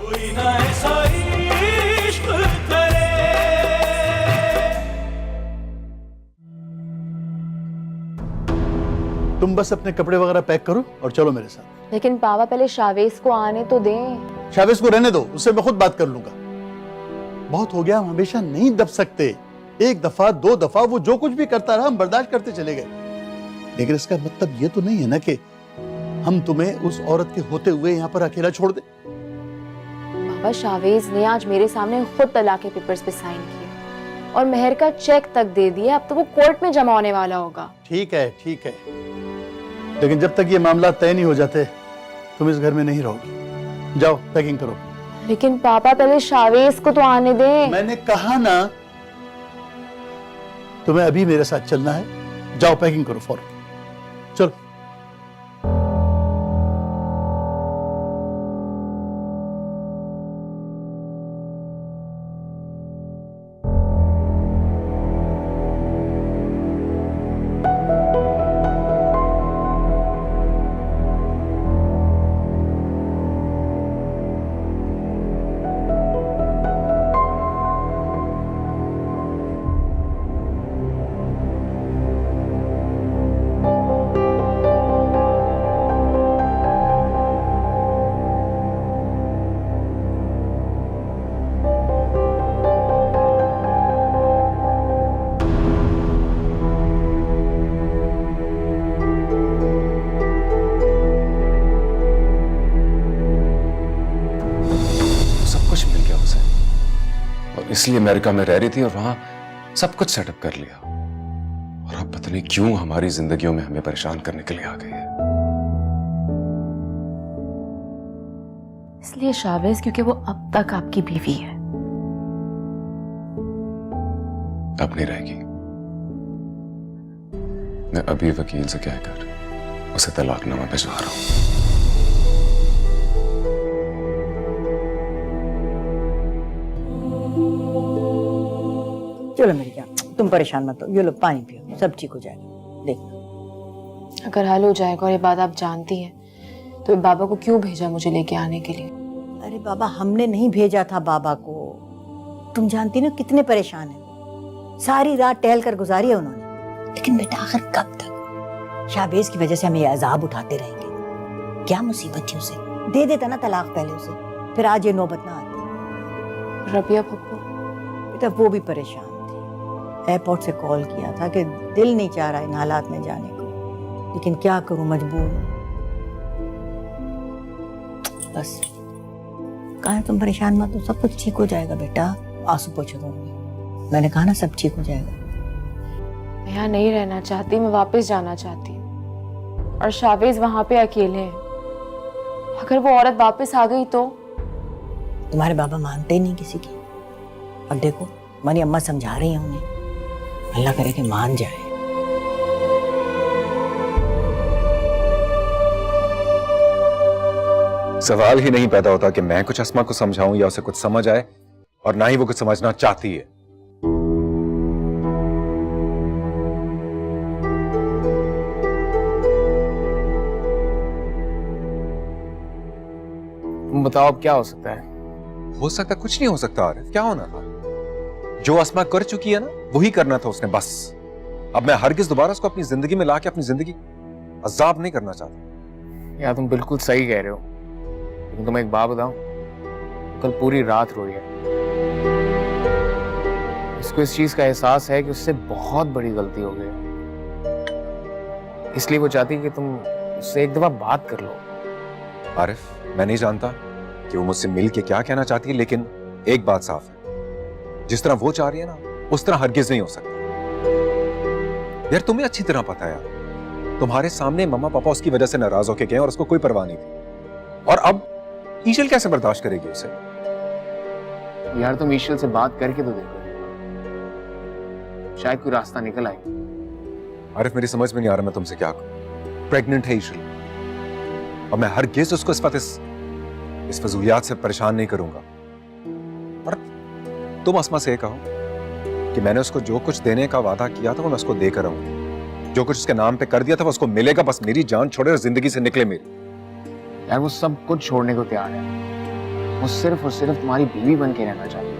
कोई ना ऐसा इश्क करे। तुम बस अपने कपड़े वगैरह पैक करो और चलो मेरे साथ। लेकिन पापा पहले शावेज को आने तो दें। शावेज को रहने दो, उससे मैं खुद बात कर लूंगा। बहुत हो गया, हम हमेशा नहीं दब सकते। एक दफा दो दफा वो जो कुछ भी करता रहा हम बर्दाश्त करते चले गए, लेकिन इसका मतलब ये तो नहीं है ना कि हम तुम्हें उस औरत के होते हुए यहाँ पर अकेला छोड़ दे। पापा शावेज ने आज मेरे सामने खुद तलाक के पेपर्स पे साइन किए और मेहर का चेक तक दे दिया। अब तो वो कोर्ट में जमा होने वाला होगा। ठीक है, लेकिन जब तक ये मामला तय नहीं हो जाते तुम इस घर में नहीं रहोगी। जाओ पैकिंग करो। लेकिन पापा पहले शावेज को तो आने दें। मैंने कहा ना तुम्हें अभी मेरे साथ चलना है। जाओ पैकिंग करो फौरन, चलो। इसलिए अमेरिका में रह रही थी और वहां सब कुछ सेटअप कर लिया, और अब पता नहीं क्यों हमारी जिंदगियों में हमें परेशान करने के लिए आ गई है। इसलिए शावेज क्योंकि वो अब तक आपकी बीवी है। अब नहीं रहेगी। मैं अभी वकील से कहकर उसे तलाकनामा भिजवा रहा हूं। चलो मेरी जान, तुम परेशान मत हो। ये लो पानी पियो, सब ठीक हो जाएगा। देखो अगर हल हो जाएगा और ये बात आप जानती हैं तो बाबा को क्यों भेजा मुझे लेके आने के लिए? अरे बाबा, हमने नहीं भेजा था बाबा को। तुम जानती ना कितने परेशान है। सारी रात टहल कर गुजारी है उन्होंने। लेकिन बेटा आखिर कब तक? शाहबेज की वजह से हम ये अजाब उठाते रहेंगे। क्या मुसीबत थी उसे? दे देता ना तलाक पहले उसे, फिर आज ये नौबत ना आती। रबिया पप्पू बेटा वो भी परेशान थी। एयरपोर्ट से कॉल किया था कि दिल नहीं चाह रहा इन हालात में जाने को, लेकिन क्या करूं, मजबूर हूं। बस कहा तुम परेशान मत हो, सब कुछ ठीक हो जाएगा बेटा। आंसू पोंछ दूंगी। मैंने कहा ना सब ठीक हो जाएगा। मैं यहाँ नहीं रहना चाहती, मैं वापस जाना चाहती हूँ। और शावेज वहां पे अकेले हैं। अगर वो औरत वापस आ गई तो? तुम्हारे बाबा मानते ही नहीं किसी की। अब देखो हमारी अम्मा समझा रही है उन्हें, अल्लाह करे कि मान जाए। सवाल ही नहीं पैदा होता कि मैं कुछ अस्मा को समझाऊं या उसे कुछ समझ आए, और ना ही वो कुछ समझना चाहती है। बताओ अब क्या हो सकता है? हो सकता कुछ नहीं हो सकता आरिफ। क्या होना था? जो अस्मा कर चुकी है ना वही करना था उसने, बस। अब मैं हरगिज दोबारा उसको अपनी जिंदगी में लाके अपनी जिंदगी अजाब नहीं करना चाहता। यार तुम बिल्कुल सही कह रहे हो, लेकिन तुम्हें एक बात बताऊं, कल पूरी रात रोई है। उसको इस चीज का एहसास है कि उससे बहुत बड़ी गलती हो गई है, इसलिए वो चाहती है कि तुम उससे एक दफा बात कर लो। आरिफ, मैं नहीं जानता कि वो मुझसे मिल के क्या कहना चाहती है, लेकिन एक बात साफ है, जिस तरह वो चाह रही है ना उस तरह हरगिज नहीं हो सकता। यार तुम्हें अच्छी तरह पता है यार, तुम्हारे सामने मम्मा पापा उसकी वजह से नाराज होके गए और उसको कोई परवाह नहीं थी, और अब ईशल कैसे बर्दाश्त करेगी उसे? यार तुम ईशल से बात करके तो देखो, शायद कोई रास्ता निकल आए। आरिफ मेरी समझ में नहीं आ रहा मैं तुमसे क्या करूं। प्रेग्नेंट है ईशल, और मैं हरगिज उसको इस फजूलियात से परेशान नहीं करूंगा। और तुम अस्मा से कहो कि मैंने उसको जो कुछ देने का वादा किया था वो मैं उसको देकर आऊंगी। जो कुछ उसके नाम पे कर दिया था वो उसको मिलेगा, बस मेरी जान छोड़े और जिंदगी से निकले मेरी। यार वो सब कुछ छोड़ने को तैयार है, वो सिर्फ और सिर्फ तुम्हारी बीवी बन के रहना चाहती है।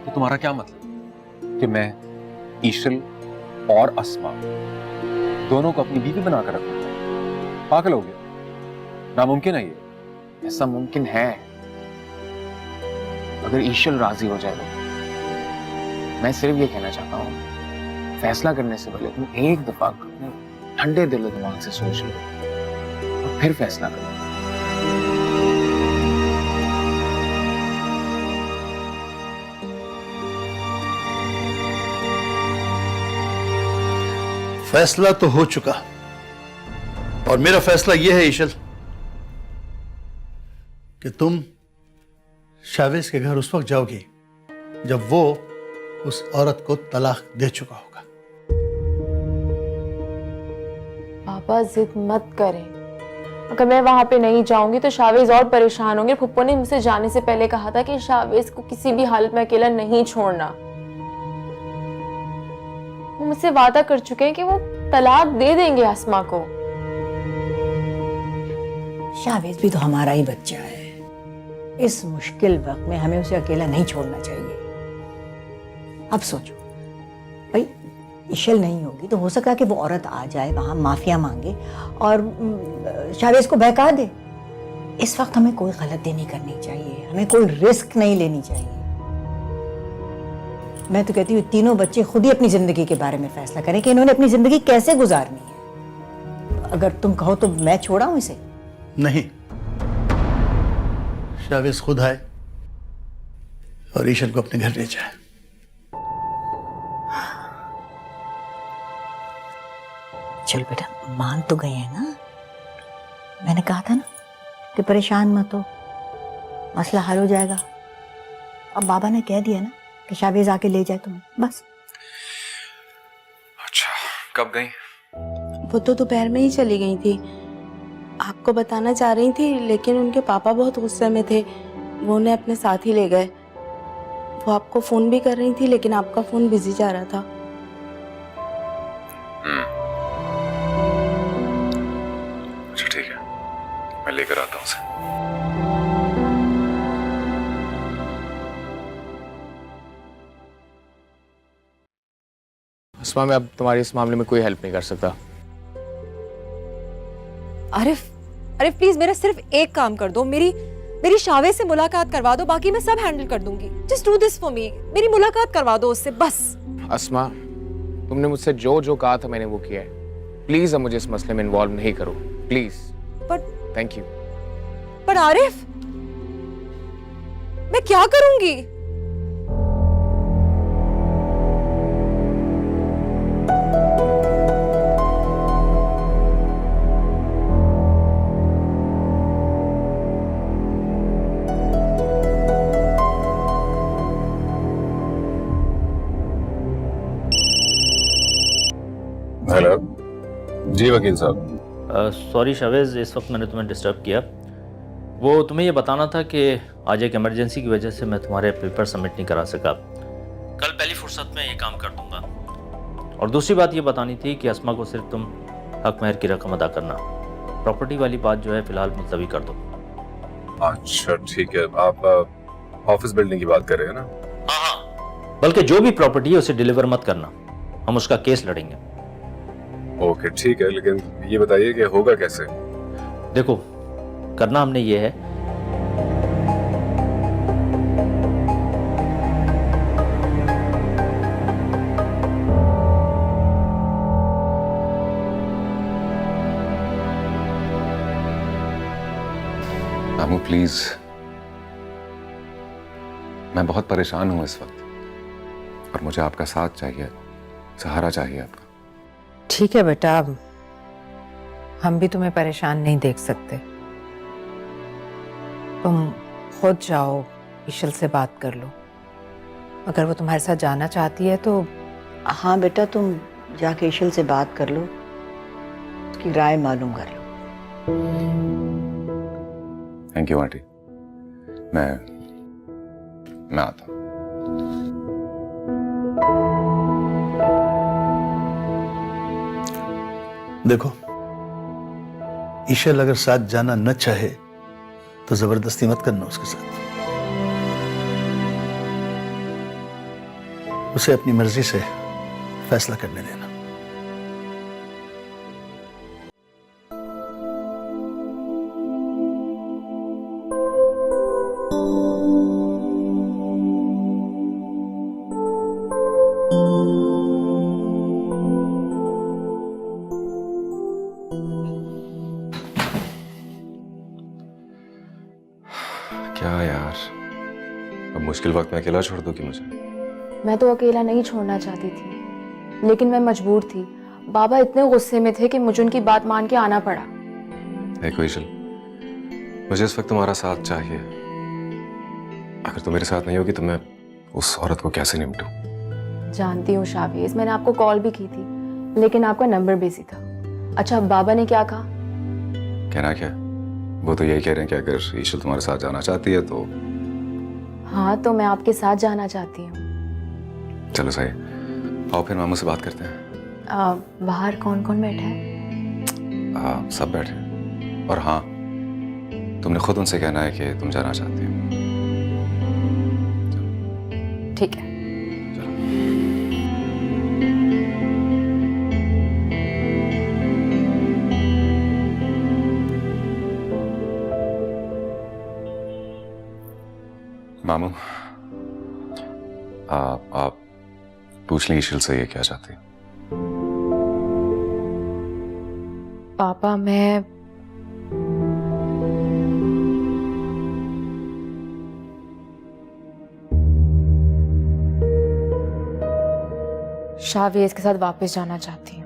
तो तुम्हारा क्या मतलब कि मैं ईशल और अस्मा दोनों को अपनी बीवी बनाकर रखना चाहता हूं? पागल हो गया, नामुमकिन है ये। ऐसा मुमकिन है अगर ईशल राजी हो जाए तो। मैं सिर्फ ये कहना चाहता हूँ, फैसला करने से पहले तुम एक दफा अपने ठंडे दिल दिमाग से सोच लो और फिर फैसला करो। फैसला तो हो चुका और मेरा फैसला यह है ईशल कि तुम शावेज के घर उस वक्त जाओगी जब वो उस औरत को तलाक दे चुका होगा। पापा जिद मत करें। अगर मैं वहां पे नहीं जाऊंगी तो शावेज और परेशान होंगे। फुप्पो ने मुझसे जाने से पहले कहा था कि शावेज को किसी भी हालत में अकेला नहीं छोड़ना। वो मुझसे वादा कर चुके हैं कि वो तलाक दे देंगे अस्मा को। शावेज भी तो हमारा ही बच्चा है। इस मुश्किल वक्त में हमें उसे अकेला नहीं छोड़ना चाहिए। अब सोचो भाई, ईशल नहीं होगी तो हो सकता है कि वो औरत आ जाए वहां, माफिया मांगे और शावेज को बहका दे। इस वक्त हमें कोई गलती नहीं करनी चाहिए, हमें कोई रिस्क नहीं लेनी चाहिए। मैं तो कहती हूँ तीनों बच्चे खुद ही अपनी जिंदगी के बारे में फैसला करें कि इन्होंने अपनी जिंदगी कैसे गुजारनी है। अगर तुम कहो तो मैं छोड़ाऊं इसे? नहीं, शावेज खुद आए और ईशल को अपने घर ले जाए। चल बेटा, मान तो गए हैं ना। मैंने कहा था ना कि परेशान मत हो, मसला हल हो जाएगा। अब बाबा ने कह दिया ना कि शावेज आके ले जाए तुम्हें, बस। अच्छा, कब गई? वो तो दोपहर में ही चली गई थी। आपको बताना चाह रही थी लेकिन उनके पापा बहुत गुस्से में थे, वो उन्हें अपने साथ ही ले गए। वो आपको फोन भी कर रही थी लेकिन आपका फोन बिजी जा रहा था। अच्छा ठीक है, मैं लेकर आता हूँ उसे। अस्मा, मैं अब तुम्हारी इस मामले में कोई हेल्प नहीं कर सकता। आरिफ, आरिफ प्लीज मेरा सिर्फ एक काम कर दो। मेरी शावेज से मुलाकात करवा दो, बाकी मैं सब हैंडल कर दूंगी। Just do this for me. मेरी मुलाकात करवा दो उससे, बस। अस्मा, तुमने मुझसे जो जो कहा था मैंने वो किया है। प्लीज अब मुझे इस मसले में इन्वॉल्व नहीं करो, प्लीज। पर थैंक यू। पर आरिफ, मैं क्या करूंगी? हेलो जी वकील साहब। सॉरी शावेज, इस वक्त मैंने तुम्हें डिस्टर्ब किया। वो तुम्हें ये बताना था कि आज एक इमरजेंसी की वजह से मैं तुम्हारे पेपर सबमिट नहीं करा सका। कल पहली फुर्सत में ये काम कर दूंगा। और दूसरी बात ये बतानी थी कि अस्मा को सिर्फ तुम हक महर की रकम अदा करना। प्रॉपर्टी वाली बात जो है फिलहाल मुलतवी कर दो। अच्छा ठीक है, आप ऑफिस बिल्डिंग की बात कर रहे हैं ना? हाँ, बल्कि जो भी प्रॉपर्टी है उसे डिलीवर मत करना, हम उसका केस लड़ेंगे। ओके ठीक है, लेकिन ये बताइए कि होगा कैसे? देखो, करना हमने ये है, मामू प्लीज, मैं बहुत परेशान हूं इस वक्त और मुझे आपका साथ चाहिए, सहारा चाहिए आपका। ठीक है बेटा, हम भी तुम्हें परेशान नहीं देख सकते। तुम खुद जाओ, ईशल से बात कर लो। अगर वो तुम्हारे साथ जाना चाहती है तो। हाँ बेटा, तुम जाके ईशल से बात कर लो, उसकी राय मालूम कर लो। थैंक यू आंटी, मैं आता हूं। देखो, ईशल अगर साथ जाना न चाहे तो जबरदस्ती मत करना उसके साथ। उसे अपनी मर्जी से फैसला करने देना। क्या यार, अब मुश्किल वक्त में अकेला छोड़ दो कि मुझे? मैं तो अकेला नहीं छोड़ना चाहती थी, लेकिन मैं मजबूर थी। बाबा इतने गुस्से में थे कि मुझे उनकी बात मान के आना पड़ा। देखो ईशल, मुझे इस वक्त तुम्हारा साथ चाहिए। अगर तुम मेरे साथ नहीं होगी तो मैं उस औरत को कैसे निपटूं? जानती हूँ शावेज, मैंने आपको कॉल भी की थी, लेकिन आपका नंबर बिजी था। अच्छा, बाबा ने क्या कहा? कहना क्या, वो तो यही कह रहे हैं कि अगर ईशल तुम्हारे साथ जाना चाहती है तो। हाँ, तो मैं आपके साथ जाना चाहती हूँ। चलो सही, आओ फिर मामू से बात करते हैं। बाहर कौन कौन बैठा है? सब बैठे हैं। और हाँ, तुमने खुद उनसे कहना है कि तुम जाना चाहती हो। ठीक है। मामू, आप पूछ लें ईशल से ये क्या चाहती है। पापा, मैं शावेज के साथ वापस जाना चाहती हूँ।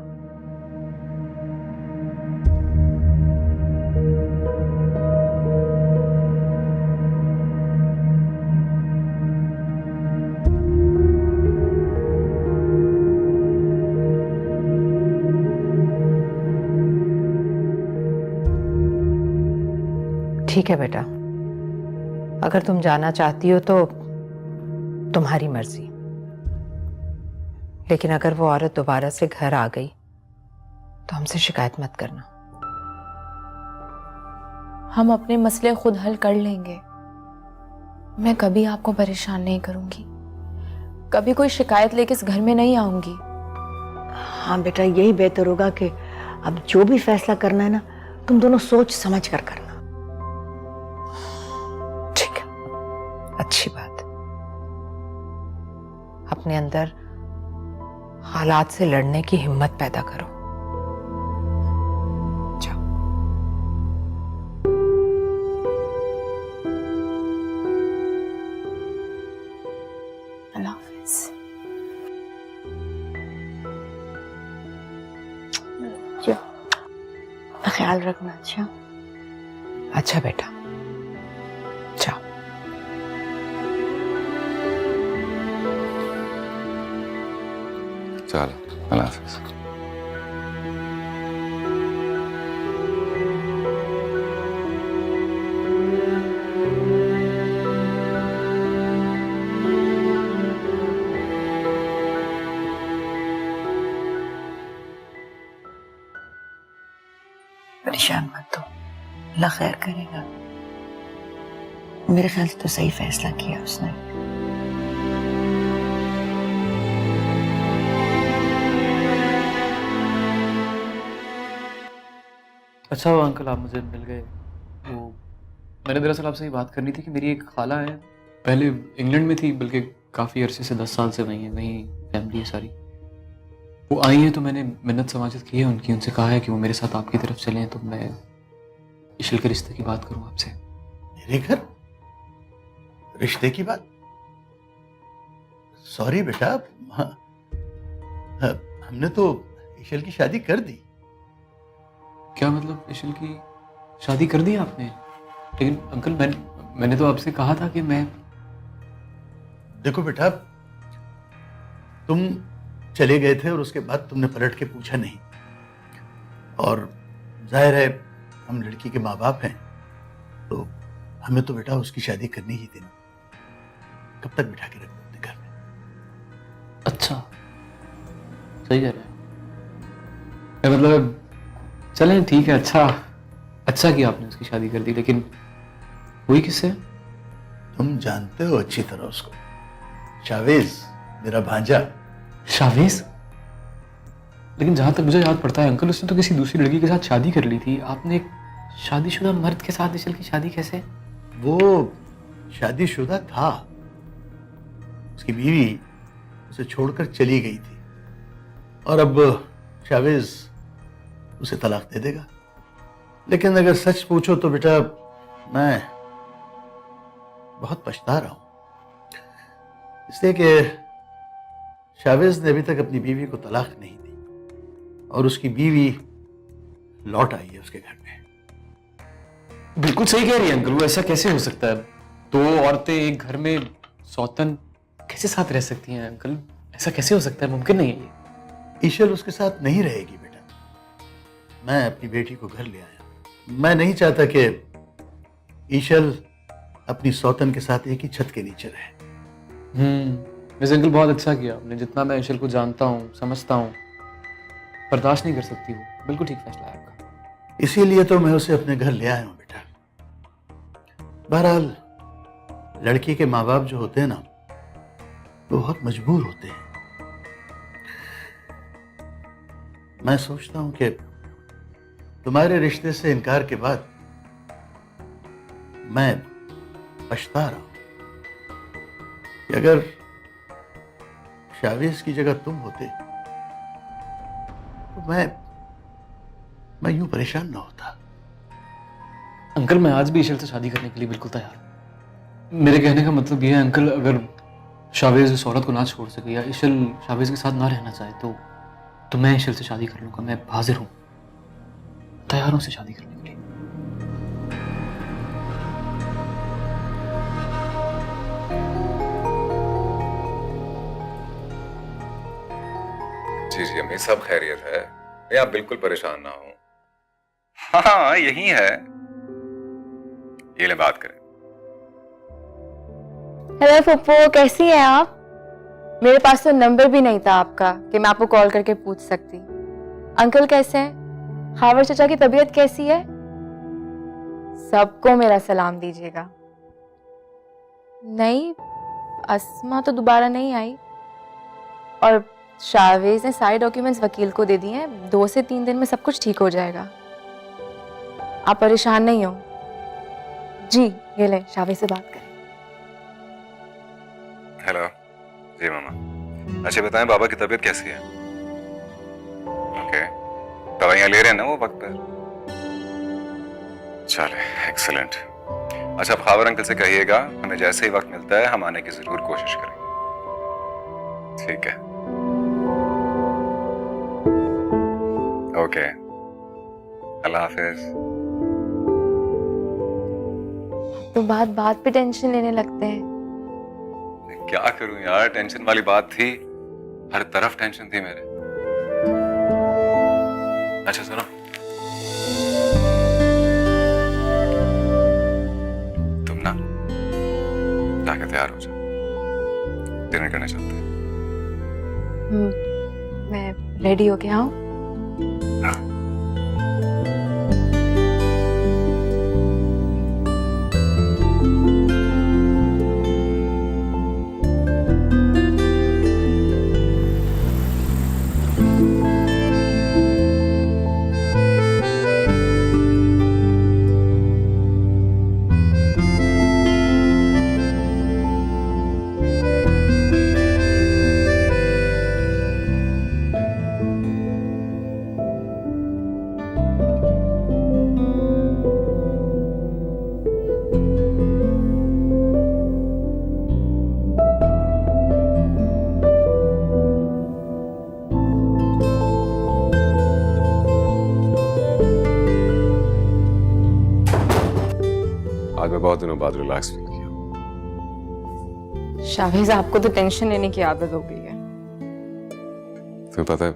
ठीक है बेटा, अगर तुम जाना चाहती हो तो तुम्हारी मर्जी, लेकिन अगर वो औरत दोबारा से घर आ गई तो हमसे शिकायत मत करना। हम अपने मसले खुद हल कर लेंगे। मैं कभी आपको परेशान नहीं करूंगी, कभी कोई शिकायत लेके इस घर में नहीं आऊंगी। हाँ बेटा, यही बेहतर होगा कि अब जो भी फैसला करना है ना, तुम दोनों सोच समझ कर करना। ठीक है, अच्छी बात। अपने अंदर हालात से लड़ने की हिम्मत पैदा करो। जाओ। अल्लाह हाफिज। ख्याल रखना। अच्छा अच्छा बेटा, जाओ। चलो, अल्लाह हाफिज। परेशान मत हो, अल्लाह खैर करेगा। मेरे ख्याल से तो सही फैसला किया उसने। अच्छा हुआ अंकल आप मुझे मिल गए। वो मैंने दरअसल आपसे ये बात करनी थी कि मेरी एक खाला है, पहले इंग्लैंड में थी, बल्कि काफ़ी अरसे से 10 साल से वहीं है, वहीं फैमिली है सारी। वो आई हैं तो मैंने मिन्नत समाजत की है उनकी, उनसे कहा है कि वो मेरे साथ आपकी तरफ चलें तो मैं इशल के रिश्ते की बात करूं आपसे। मेरे घर रिश्ते की बात? सॉरी बेटा, हाँ, हमने तो इशल की शादी कर दी। क्या मतलब इशल की शादी कर दी आपने? लेकिन अंकल मैंने तो आपसे कहा था कि मैं। देखो बेटा, तुम चले गए थे और उसके बाद तुमने पलट के पूछा नहीं, और जाहिर है हम लड़की के माँ बाप हैं, तो हमें तो बेटा उसकी शादी करनी ही थी ना। कब तक बिठा के रख दो अपने घर में? अच्छा, सही कह रहे हैं। मतलब चलें ठीक है, अच्छा किया आपने उसकी शादी कर दी, लेकिन हुई किससे? तुम जानते हो अच्छी तरह उसको, शावेज, मेरा भांजा। शावेज? लेकिन जहां तक मुझे याद पड़ता है अंकल, उसने तो किसी दूसरी लड़की के साथ शादी कर ली थी। आपने एक शादीशुदा मर्द के साथ इशल की शादी कैसे? वो शादीशुदा था, उसकी बीवी उसे छोड़कर चली गई थी और अब शावेज उसे तलाक दे देगा। लेकिन अगर सच पूछो तो बेटा मैं बहुत पछता रहा हूं, इसलिए कि शावेज ने अभी तक अपनी बीवी को तलाक नहीं दी और उसकी बीवी लौट आई है उसके घर में। बिल्कुल सही कह रही है अंकल, वो ऐसा कैसे हो सकता है? दो औरतें एक घर में सौतन कैसे साथ रह सकती हैं अंकल? ऐसा कैसे हो सकता है? मुमकिन नहीं है ये। ईशल उसके साथ नहीं रहेगी बेटा। मैं अपनी बेटी को घर ले आया। मैं नहीं चाहता कि ईशल अपनी सौतन के साथ एक ही छत के नीचे रहे। वैसे अंकल बहुत अच्छा किया आपने। जितना मैं ईशल को जानता हूँ, समझता हूँ, बर्दाश्त नहीं कर सकती वो। बिल्कुल ठीक फैसला है आपका। इसीलिए तो मैं उसे अपने घर ले आया हूं बेटा। बहरहाल लड़की के माँ बाप जो होते हैं ना, वो बहुत मजबूर होते हैं। मैं सोचता हूं कि तुम्हारे रिश्ते से इनकार के बाद मैं पछता रहा हूं कि अगर शावेज की जगह तुम होते तो मैं यूं परेशान ना होता। अंकल मैं आज भी ईशल से शादी करने के लिए बिल्कुल तैयार हूँ। मेरे कहने का मतलब ये है अंकल, अगर शावेज उस औरत को ना छोड़ सके या ईशल शावेज के साथ ना रहना चाहे तो मैं ईशल से शादी कर लूंगा। मैं हाजिर हूँ, तैयार हूँ से शादी करने के लिए। जी जी अम्मी, सब खैरियत है, आप बिल्कुल परेशान ना हो। हाँ यही है, ये ले बात करें। हेलो फुप्पो, कैसी हैं आप? मेरे पास तो नंबर भी नहीं था आपका कि मैं आपको कॉल करके पूछ सकती। अंकल कैसे हैं? हावर चाचा की तबीयत कैसी है? सबको मेरा सलाम दीजिएगा। नहीं, अस्मा तो दोबारा नहीं आई और शावेज ने सारे डॉक्यूमेंट्स वकील को दे दिए हैं। 2 से 3 दिन में सब कुछ ठीक हो जाएगा, आप परेशान नहीं हो। जी ये ले, शावेज से बात करें। हेलो जी मामा। अच्छा बताएं, बाबा की तबीयत कैसी है? ओके, दवाइयाँ ले रहे हैं ना वो वक्त पर? चले, एक्सीलेंट। अच्छा आप खावर अंकल से कहिएगा हमें जैसे ही वक्त मिलता है हम आने की जरूर कोशिश करेंगे। ठीक है, ओके, अल्लाह हाफिज। तो बात पे टेंशन लेने लगते हैं। क्या करूं यार, टेंशन वाली बात थी, हर तरफ टेंशन थी मेरे। अच्छा सुनो, तुम ना जाके तैयार हो जाओ, डिनर करने चलते हैं। मैं रेडी हो गया हूँ। आज मैं बहुत दिनों बाद रिलैक्स फील किया। शावेज आपको तो टेंशन लेने की आदत हो गई है। तुम्हें पता है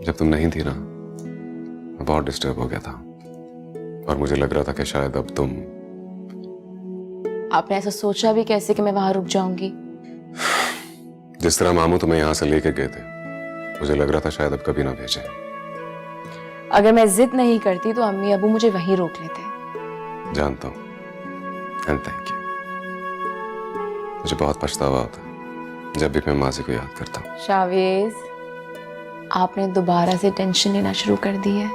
जब तुम नहीं थी ना, मैं बहुत डिस्टर्ब हो गया था और मुझे लग रहा था कि शायद अब तुम। आपने ऐसा सोचा भी कैसे कि मैं वहां रुक जाऊंगी? जिस तरह मामू तुम्हें यहाँ से लेके गए थे, मुझे लग रहा था शायद अब कभी ना भेजे। अगर मैं जिद नहीं करती तो अम्मी अबू मुझे वहीं रोक लेते। जानता हूँ, एंड थैंक यू। मुझे बहुत पछतावा होता है जब भी मैं माजी को याद करता हूँ। शावेज, आपने दोबारा से टेंशन लेना शुरू कर दी है।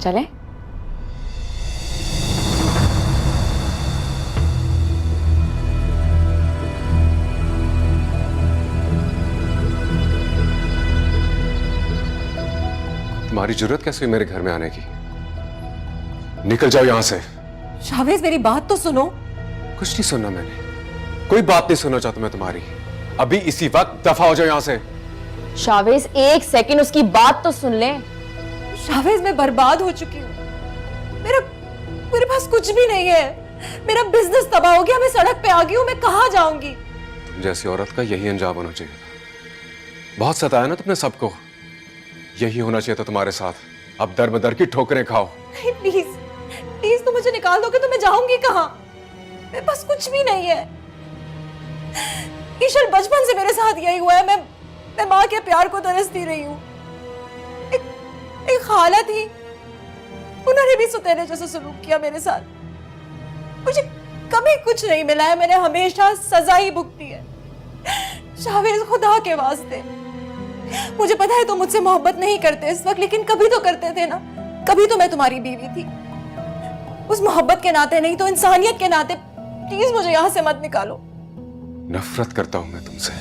चलें? तुम्हारी जरूरत कैसे हुई मेरे घर में आने की? निकल जाओ यहां से। शावेज मेरी बात तो सुनो। कुछ नहीं सुनना मैंने, कोई बात नहीं सुनना चाहता मैं तुम्हारी। अभी इसी वक्त दफा हो जाओ यहां से। शावेज, एक सेकंड उसकी बात तो सुन ले। शावेज मैं बर्बाद हो चुकी हूँ। मेरे पास कुछ भी नहीं है। मेरा बिजनेस तबाह हो गया, मैं सड़क पे आ गई हूँ, मैं कहाँ जाऊंगी? तुम जैसी औरत का यही अंजाम होना चाहिए था। बहुत सताया ना तुमने सबको, यही होना चाहिए था तुम्हारे साथ। अब दर बदर की ठोकरें खाओ। नहीं प्लीज प्लीज, तुम मुझे निकाल दोगे तो मैं जाऊंगी कहाँ? मेरे पास कुछ भी नहीं है। ईशल, बचपन से मेरे साथ यही हुआ है। मैं माँ के प्यार को तरसती रही हूँ। एक खाला थी, उन्होंने भी सुतेरे जैसा सलूक किया मेरे साथ। मुझे कभी कुछ नहीं मिला है, मैंने हमेशा सजा ही भुगती है। शावेज, खुदा के वास्ते, मुझे पता है तुम मुझसे मोहब्बत नहीं करते इस वक्त, लेकिन कभी तो करते थे ना। कभी तो मैं तुम्हारी बीवी थी। उस मोहब्बत के नाते नहीं तो इंसानियत के नाते प्लीज मुझे यहाँ से मत निकालो। नफरत करता हूं मैं तुमसे।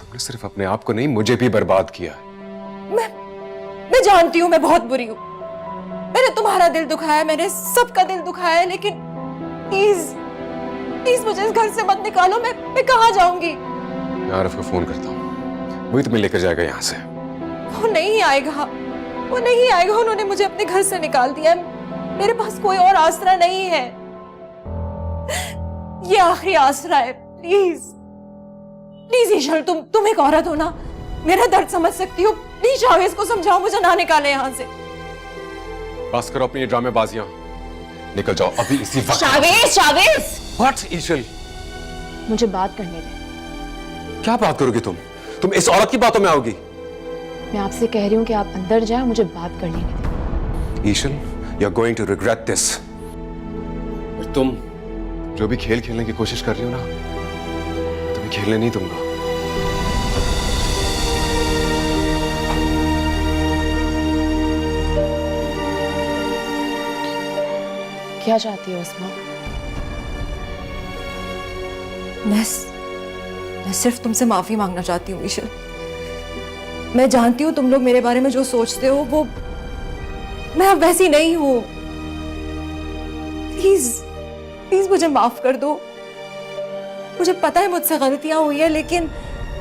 तुमने सिर्फ अपने आप को नहीं, मुझे भी बर्बाद किया है। मैं जानती हूँ मैं बहुत बुरी हूँ। मैंने तुम्हारा दिल दुखाया, मैंने सबका दिल दुखाया है, लेकिन प्लीज प्लीज मुझे इस घर से मत निकालो। मैं कहाँ जाऊंगी? मैं आरिफ को फोन करता हूँ, वही तुम्हें लेकर जाएगा यहाँ से। वो नहीं आएगा, वो नहीं आएगा। उन्होंने मुझे अपने घर से निकाल दिया। मेरे पास कोई और आसरा नहीं है। ये आखिरी आसरा है। प्लीज प्लीज ईशल, तुम एक औरत हो ना, मेरा दर्द समझ सकती हो। प्लीज शावेज को समझाओ, मुझे ना निकाले यहाँ से। बस करो अपनी ये ड्रामेबाजियां, निकल जाओ अभी इसी वक्त। शावेज! व्हाट ईशल? मुझे बात करने दे। क्या बात करोगी तुम? तुम इस औरत की बातों में आओगी? मैं आपसे कह रही हूँ कि आप अंदर जाएं, मुझे बात कर लेने दें। ईशल, you are going to regret this. तुम जो भी खेल खेलने की कोशिश कर रही हो ना, तुम्हें खेलने नहीं दूंगा। क्या चाहती हो उस्मा? मैं सिर्फ तुमसे माफी मांगना चाहती हूँ ईशल। मैं जानती हूँ तुम लोग मेरे बारे में जो सोचते हो वो मैं अब वैसी नहीं हूँ। प्लीज प्लीज मुझे माफ कर दो। मुझे पता है मुझसे गलतियां हुई है, लेकिन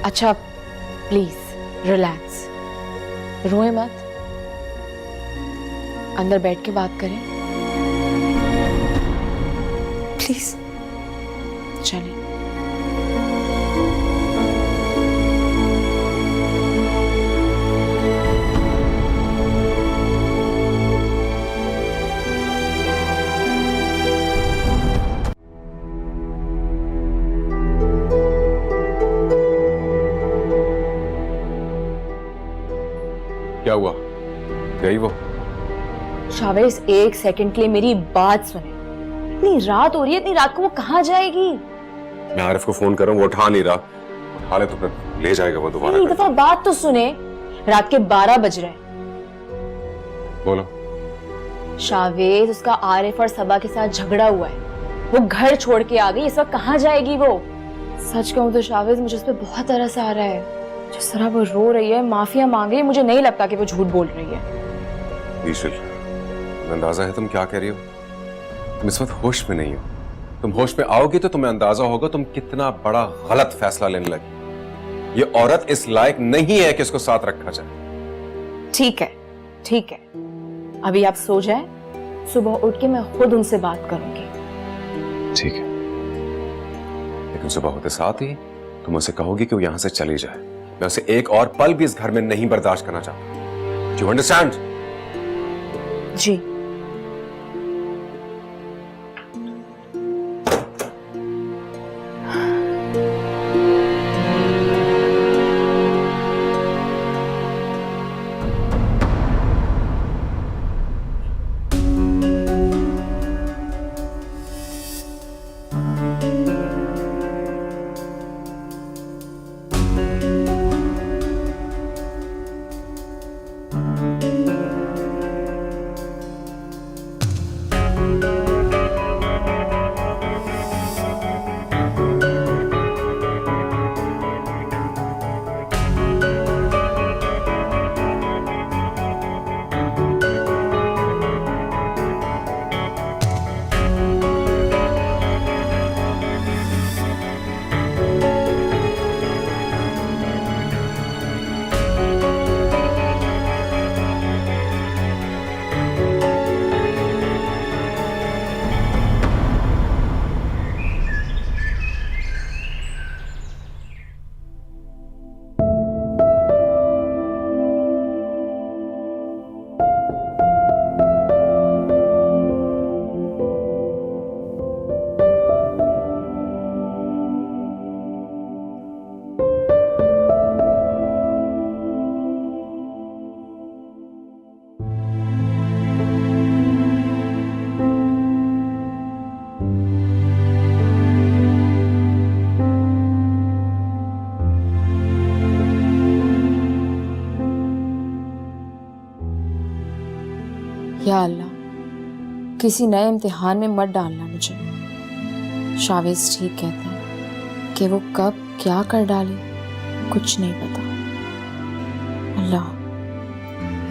अच्छा प्लीज रिलैक्स, रोए मत, अंदर बैठ के बात करें। प्लीज चलिए। क्या हुआ? गई वो? शावेज, एक सेकंड के लिए मेरी बात सुने। इतनी रात हो रही है, इतनी रात को वो कहाँ जाएगी? मैं आरिफ को फोन कर रहा हूँ, वो उठा नहीं रहा। उठा ले तो फिर ले जाएगा वो दोबारा। एक दफा बात तो सुने। रात के 12 बज रहे हैं। बोलो। शावेज, उसका आरिफ और सबा के साथ झगड़ा हुआ है। वो घर छोड़ के आ गई, इस वक्त कहाँ जाएगी वो? सच कहूँ तो शावेज, मुझे उस पर बहुत तरस आ रहा है। जिस तरह वो रो रही है, माफिया मांग रही है, मुझे नहीं लगता कि वो झूठ बोल रही है। ईशल, अंदाजा है तुम क्या कह रही हो? तुम इस वक्त होश में नहीं हो। तुम होश में आओगी तो तुम्हें अंदाजा होगा तुम कितना बड़ा गलत फैसला लेने लगी। ये औरत इस लायक नहीं है कि इसको साथ रखा जाए। ठीक है, ठीक है, अभी आप सो जाएं, सुबह उठ के मैं खुद उनसे बात करूंगी। ठीक है, लेकिन सुबह होते साथ ही तुम उसे कहोगी कि वो यहां से चली जाए। मैं उसे एक और पल भी इस घर में नहीं बर्दाश्त करना चाहता। You understand? जी। किसी नए इम्तिहान में मत डालना मुझे। शावेज ठीक कहते हैं कि वो कब क्या कर डाले कुछ नहीं पता। अल्लाह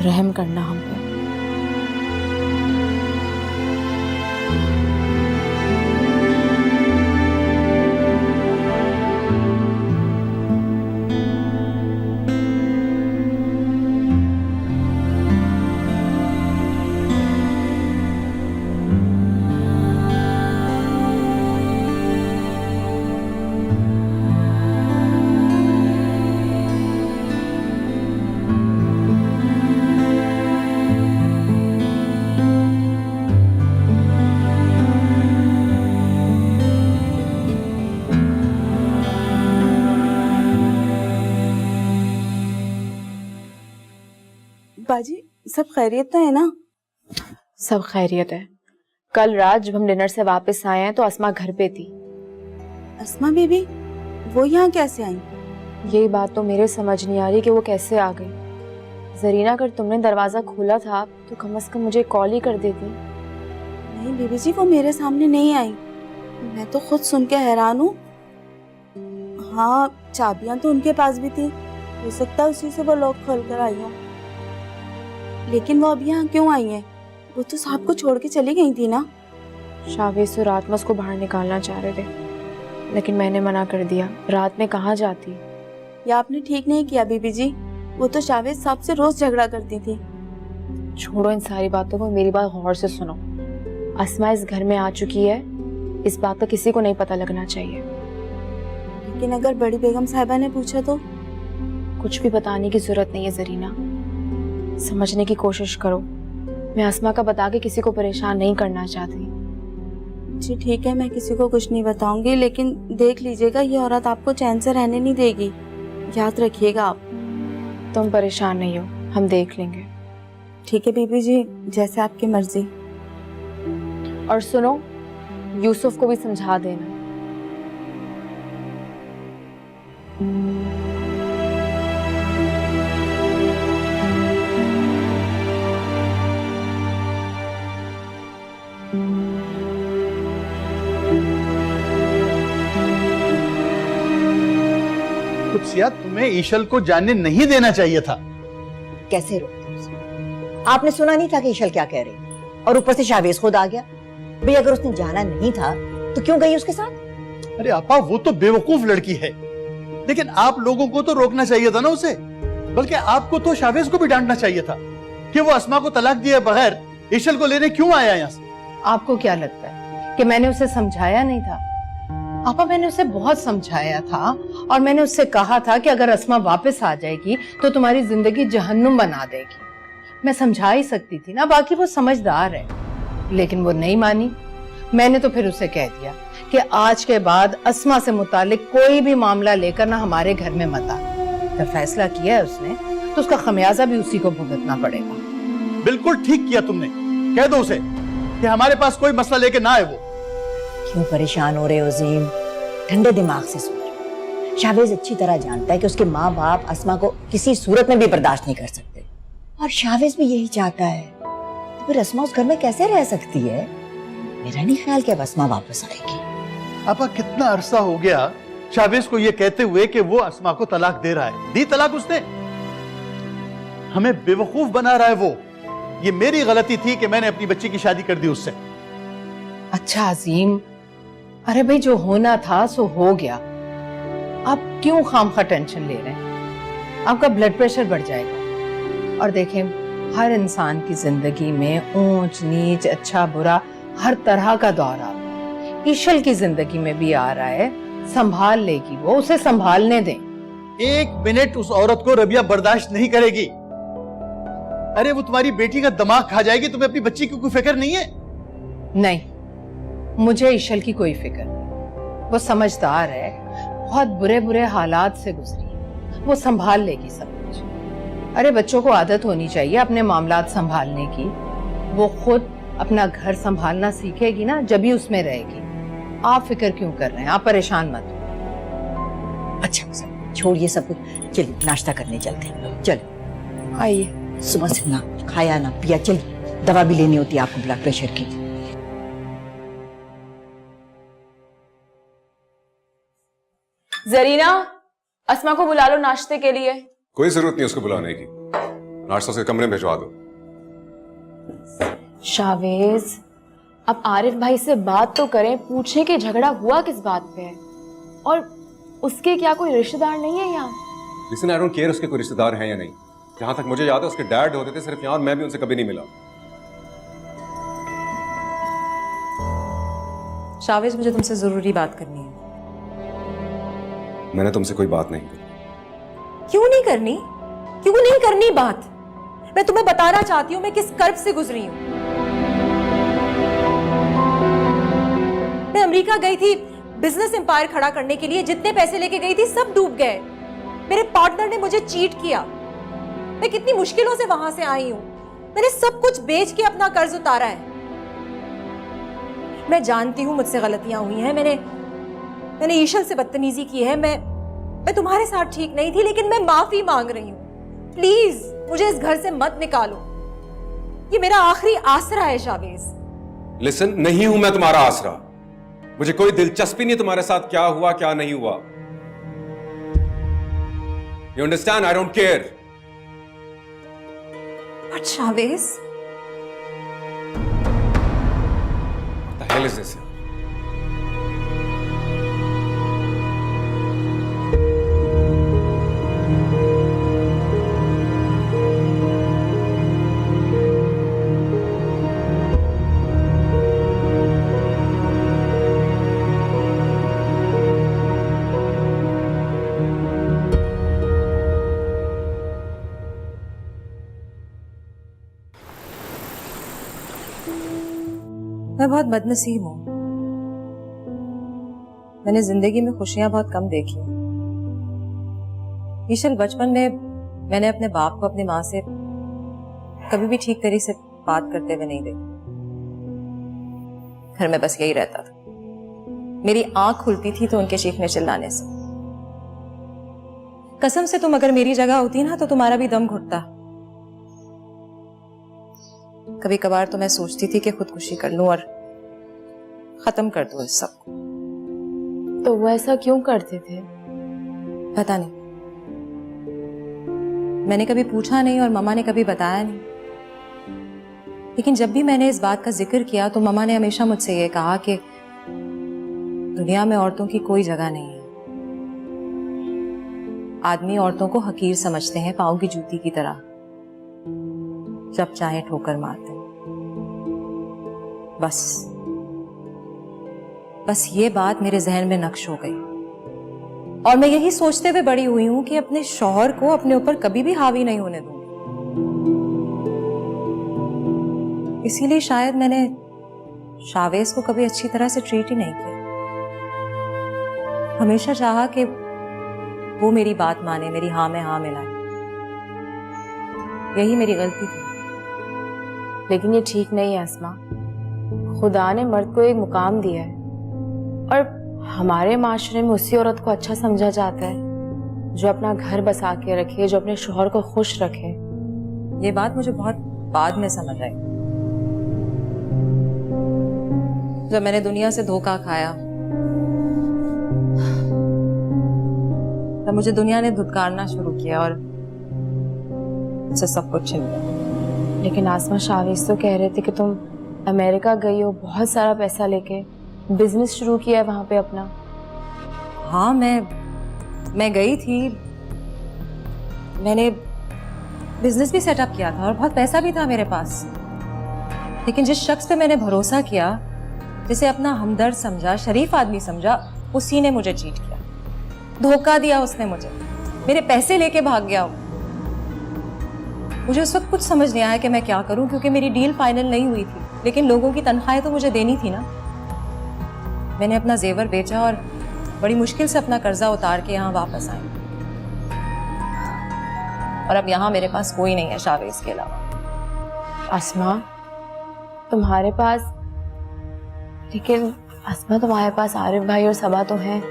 रहम करना हम पे। बाजी सब खैरियत तो है ना? सब खैरियत है। कल रात जब हम डिनर से वापस आए हैं तो अस्मा घर पे थी। अस्मा बीबी वो यहाँ कैसे आई? यही बात तो मेरे समझ नहीं आ रही कि वो कैसे आ गई। जरीना अगर तुमने दरवाजा खोला था तो कम से कम मुझे कॉल ही कर देती। नहीं बीबी जी, वो मेरे सामने नहीं आई। मैं तो खुद सुन के हैरान हूँ। हाँ, चाबियां तो उनके पास भी थी, हो सकता है उसी से वो लॉक खोल कर आई हो। लेकिन वो अभी यहाँ क्यों आई है? वो तो साहब को छोड़ के चली गई थी ना। शावेज तो रात में उसको बाहर निकालना चाह रहे थे, लेकिन मैंने मना कर दिया। रात में कहाँ जाती? ये आपने ठीक नहीं किया बीबी जी। वो तो शावेज साहब से रोज झगड़ा करती थी। छोड़ो इन सारी बातों को, मेरी बात गौर से सुनो। अस्मा इस घर में आ चुकी है, इस बात का किसी को नहीं पता लगना चाहिए। लेकिन अगर बड़ी बेगम साहिबा ने पूछा तो? कुछ भी बताने की जरूरत नहीं है जरीना, समझने की कोशिश करो। मैं अस्मा का बता के किसी को परेशान नहीं करना चाहती। जी ठीक है, मैं किसी को कुछ नहीं बताऊंगी, लेकिन देख लीजिएगा ये औरत आपको चैन से रहने नहीं देगी, याद रखिएगा आप। तुम परेशान नहीं हो, हम देख लेंगे। ठीक है बीबी जी, जैसे आपकी मर्जी। और सुनो, यूसुफ को भी समझा देना। कुत्सिया, तुम्हें ईशल को जानने नहीं देना चाहिए था। कैसे रोकते उसे? आपने सुना नहीं था कि ईशल क्या कह रही? और ऊपर से शावेज खुद आ गया। भाई अगर उसने जाना नहीं था तो क्यों गई उसके साथ? अरे आपा, वो तो बेवकूफ लड़की है, लेकिन आप लोगों को तो रोकना चाहिए था ना उसे। बल्कि आपको तो शावेज को भी डांटना चाहिए था कि वो अस्मा को तलाक दिए बगैर ईशल को लेने क्यों आया यहाँ से। आपको क्या लगता है कि मैंने उसे समझाया नहीं था? आपा, मैंने उसे बहुत समझाया था और मैंने उससे कहा था कि अगर अस्मा वापस आ जाएगी तो तुम्हारी जिंदगी जहन्नुम बना देगी। मैं समझा ही सकती थी ना, बाकी वो समझदार है, लेकिन वो नहीं मानी। मैंने तो फिर उसे कह दिया कि आज के बाद अस्मा से मुतालिक कोई भी मामला लेकर ना हमारे घर में मत आ। जब फैसला किया है उसने तो उसका खमियाजा भी उसी को भुगतना पड़ेगा। बिल्कुल ठीक किया तुमने। कह दो उसे कि हमारे पास कोई मसला लेके ना आए। वो क्यों परेशान हो रहे हो अजीम? ठंडे दिमाग से सोचो। शावेज अच्छी तरह जानता है कि उसके माँ बाप अस्मा को किसी सूरत में भी बर्दाश्त नहीं कर सकते, और शावेज भी यही चाहता है। तो फिर अस्मा उस घर में कैसे रह सकती है? मेरा नहीं ख्याल कि अब अस्मा वापस आएगी। आपा, कितना अरसा हो गया शावेज को ये कहते हुए कि वो अस्मा को तलाक दे रहा है। दी तलाक उसने, हमें बेवकूफ बना रहा है वो। ये मेरी गलती थी कि मैंने अपनी बच्ची की शादी कर दी उससे। अच्छा अजीम, अरे भाई जो होना था सो हो गया। आप क्यों खामखा टेंशन ले रहे हैं? आपका ब्लड प्रेशर बढ़ जाएगा। और देखें, हर इंसान की जिंदगी में ऊंच नीच, अच्छा बुरा, हर तरह का दौर आता है। ईशल की जिंदगी में भी आ रहा है, संभाल लेगी वो, उसे संभालने दें। एक मिनट उस औरत को रबिया बर्दाश्त नहीं करेगी। अरे वो तुम्हारी बेटी का दिमाग खा जाएगी। तुम्हें अपनी बच्ची की कोई फिक्र नहीं है? नहीं, मुझे ईशल की कोई फिक्र नहीं। वो समझदार है, बहुत बुरे बुरे हालात से गुजरी है, वो संभाल लेगी सब कुछ। अरे बच्चों को आदत होनी चाहिए अपने मामलात संभालने की। वो खुद अपना घर संभालना सीखेगी ना, जब ही उसमें रहेगी। आप फिक्र क्यों कर रहे हैं? आप परेशान मत हो। अच्छा छोड़िए सब कुछ, चलिए नाश्ता करने चलते हैं। चलो आइए। सुबह से ना खाया ना पिया, चलिए दवा भी लेनी होती है आपको ब्लड प्रेशर की। जरीना, अस्मा को बुला लो नाश्ते के लिए। कोई जरूरत नहीं उसको बुलाने की, नाश्ता उसके कमरे में भिजवा दो। शावेज, अब आरिफ भाई से बात तो करें, पूछे कि झगड़ा हुआ किस बात पे है, और उसके क्या कोई रिश्तेदार नहीं है यहाँ? लिसन, आई डोंट केयर उसके कोई रिश्तेदार हैं या नहीं। जहां तक मुझे याद है उसके डैड होते थे सिर्फ यहाँ, और मैं भी उनसे कभी नहीं मिला। शावेज, मुझे तुमसे जरूरी बात करनी है। मैंने तुमसे कोई बात नहीं की। क्यों नहीं करनी? क्यों नहीं करनी बात? मैं तुम्हें बताना चाहती हूँ मैं किस कर्ब से गुजरी हूँ। मैं अमेरिका गई थी बिजनेस एम्पायर खड़ा करने के लिए। जितने पैसे लेके गई थी सब डूब गए। मेरे पार्टनर ने मुझे चीट किया। मैं कितनी मुश्किलों से वहां से आई हूं। मैंने सब कुछ बेच के अपना कर्ज उतारा है। मैं जानती हूं मुझसे गलतियां हुई हैं। मैंने ईशल से बदतमीजी की है। मैं तुम्हारे साथ ठीक नहीं थी, लेकिन मैं माफी मांग रही हूं। प्लीज मुझे इस घर से मत निकालो। ये मेरा आखिरी आसरा है शावेज। लिसन, नहीं हूं मैं तुम्हारा आसरा। मुझे कोई दिलचस्पी नहीं तुम्हारे साथ क्या हुआ क्या नहीं हुआ। You understand? I don't care. But Chavez, What the hell is this? मैं बहुत बदनसीब हूं। मैंने जिंदगी में खुशियां बहुत कम देखी। ईशल, बचपन में मैंने अपने बाप को अपनी माँ से कभी भी ठीक तरीके से बात करते हुए नहीं देखा। घर में बस यही रहता था। मेरी आंख खुलती थी तो उनके चीखने चिल्लाने से। कसम से तुम अगर मेरी जगह होती ना तो तुम्हारा भी दम घुटता। कभी कभार तो मैं सोचती थी कि खुदकुशी कर लूं और खत्म कर दूं इस सब को। तो वो ऐसा क्यों करते थे? पता नहीं। मैंने कभी पूछा नहीं और मम्मा ने कभी बताया नहीं। लेकिन जब भी मैंने इस बात का जिक्र किया तो मम्मा ने हमेशा मुझसे ये कहा कि दुनिया में औरतों की कोई जगह नहीं है। आदमी औरतों को हकीर समझते हैं, पांव की जूती की तरह, जब चाहे ठोकर मारते हैं। बस ये बात मेरे जहन में नक्श हो गई और मैं यही सोचते हुए बड़ी हुई हूं कि अपने शौहर को अपने ऊपर कभी भी हावी नहीं होने दूंगी। इसीलिए शायद मैंने शावेज को कभी अच्छी तरह से ट्रीट ही नहीं किया। हमेशा चाहा कि वो मेरी बात माने, मेरी हाँ में हाँ मिलाए। यही मेरी गलती थी। लेकिन ये ठीक नहीं है अस्मा। खुदा ने मर्द को एक मुकाम दिया है और हमारे माशरे में उसी औरत को अच्छा समझा जाता है जो अपना घर बसा के रखे, जो अपने शौहर को खुश रखे। ये बात मुझे बहुत बाद में समझ आई, जब मैंने दुनिया से धोखा खाया। तब मुझे दुनिया ने धुतकारना शुरू किया और मुझसे सब कुछ छिन गया। लेकिन आसमा, शावेज तो कह रहे थे कि तुम अमेरिका गई हो बहुत सारा पैसा लेके, बिजनेस शुरू किया है वहां पे अपना। हाँ, मैं गई थी। मैंने बिजनेस भी सेटअप किया था और बहुत पैसा भी था मेरे पास। लेकिन जिस शख्स पे मैंने भरोसा किया, जिसे अपना हमदर्द समझा, शरीफ आदमी समझा, उसी ने मुझे चीट किया, धोखा दिया उसने मुझे, मेरे पैसे लेके भाग गया। मुझे उस वक्त कुछ समझ नहीं आया कि मैं क्या करूं, क्योंकि मेरी डील फाइनल नहीं हुई थी, लेकिन लोगों की तनख्वाहें तो मुझे देनी थी ना। मैंने अपना जेवर बेचा और बड़ी मुश्किल से अपना कर्जा उतार के यहाँ वापस आई। और अब यहाँ मेरे पास कोई नहीं है शावेज के अलावा। अस्मा, तुम्हारे पास, लेकिन अस्मा तुम्हारे पास आरिफ भाई और सबा तो हैं।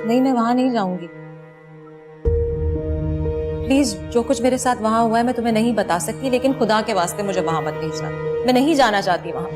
नहीं, मैं वहां नहीं जाऊंगी। प्लीज, जो कुछ मेरे साथ वहां हुआ है मैं तुम्हें नहीं बता सकती, लेकिन खुदा के वास्ते मुझे वहां मत भेजना। मैं नहीं जाना चाहती वहां।